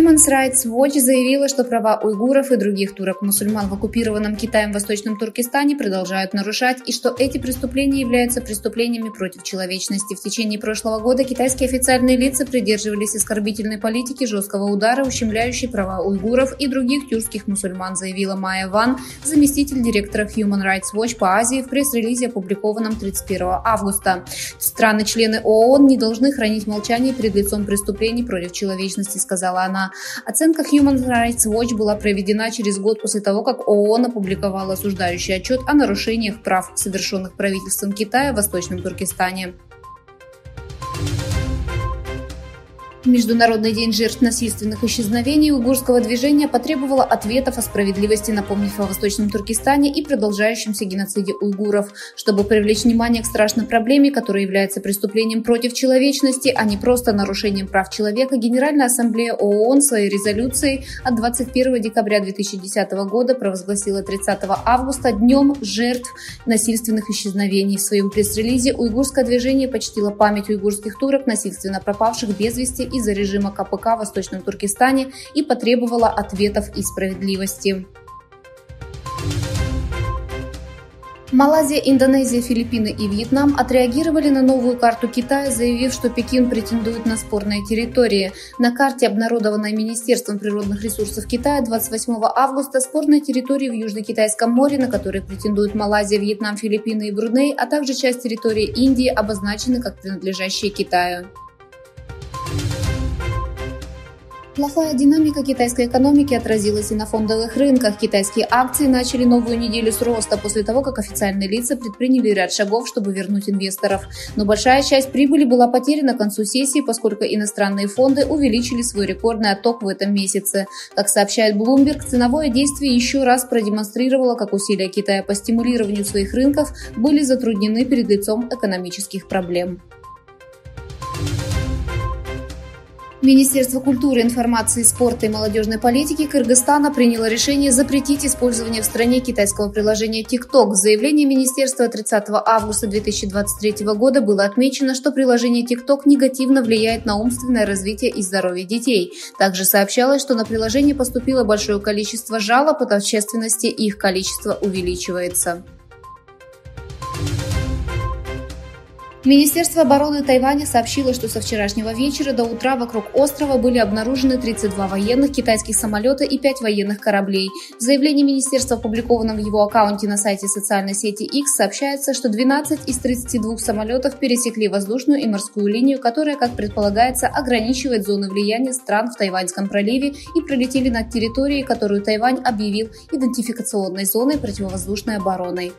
Human Rights Watch заявила, что права уйгуров и других турок-мусульман в оккупированном Китаем Восточном Туркестане продолжают нарушать и что эти преступления являются преступлениями против человечности. В течение прошлого года китайские официальные лица придерживались оскорбительной политики жесткого удара, ущемляющей права уйгуров и других тюркских мусульман, заявила Майя Ван, заместитель директора Human Rights Watch по Азии в пресс-релизе, опубликованном 31 августа. Страны-члены ООН не должны хранить молчание перед лицом преступлений против человечности, сказала она. Оценка Human Rights Watch была проведена через год после того, как ООН опубликовала осуждающий отчет о нарушениях прав, совершенных правительством Китая в Восточном Туркестане. Международный день жертв насильственных исчезновений уйгурского движения потребовало ответов о справедливости, напомнив о Восточном Туркестане и продолжающемся геноциде уйгуров. Чтобы привлечь внимание к страшной проблеме, которая является преступлением против человечности, а не просто нарушением прав человека, Генеральная ассамблея ООН своей резолюцией от 21 декабря 2010 года провозгласила 30 августа Днем жертв насильственных исчезновений. В своем пресс-релизе уйгурское движение почтило память уйгурских турок, насильственно пропавших без вести из-за режима КПК в Восточном Туркестане, и потребовала ответов и справедливости. Малайзия, Индонезия, Филиппины и Вьетнам отреагировали на новую карту Китая, заявив, что Пекин претендует на спорные территории. На карте, обнародованной Министерством природных ресурсов Китая 28 августа, спорные территории в Южно-Китайском море, на которые претендуют Малайзия, Вьетнам, Филиппины и Бруней, а также часть территории Индии, обозначены как принадлежащие Китаю. Плохая динамика китайской экономики отразилась и на фондовых рынках. Китайские акции начали новую неделю с роста после того, как официальные лица предприняли ряд шагов, чтобы вернуть инвесторов. Но большая часть прибыли была потеряна к концу сессии, поскольку иностранные фонды увеличили свой рекордный отток в этом месяце. Как сообщает Bloomberg, ценовое действие еще раз продемонстрировало, как усилия Китая по стимулированию своих рынков были затруднены перед лицом экономических проблем. Министерство культуры, информации, спорта и молодежной политики Кыргызстана приняло решение запретить использование в стране китайского приложения TikTok. В заявлении министерства 30 августа 2023 года было отмечено, что приложение TikTok негативно влияет на умственное развитие и здоровье детей. Также сообщалось, что на приложение поступило большое количество жалоб от общественности, и их количество увеличивается. Министерство обороны Тайваня сообщило, что со вчерашнего вечера до утра вокруг острова были обнаружены 32 военных китайских самолета и 5 военных кораблей. В заявлении министерства, опубликованном в его аккаунте на сайте социальной сети X, сообщается, что 12 из 32 самолетов пересекли воздушную и морскую линию, которая, как предполагается, ограничивает зоны влияния стран в Тайваньском проливе, и пролетели над территорией, которую Тайвань объявил идентификационной зоной противовоздушной обороны.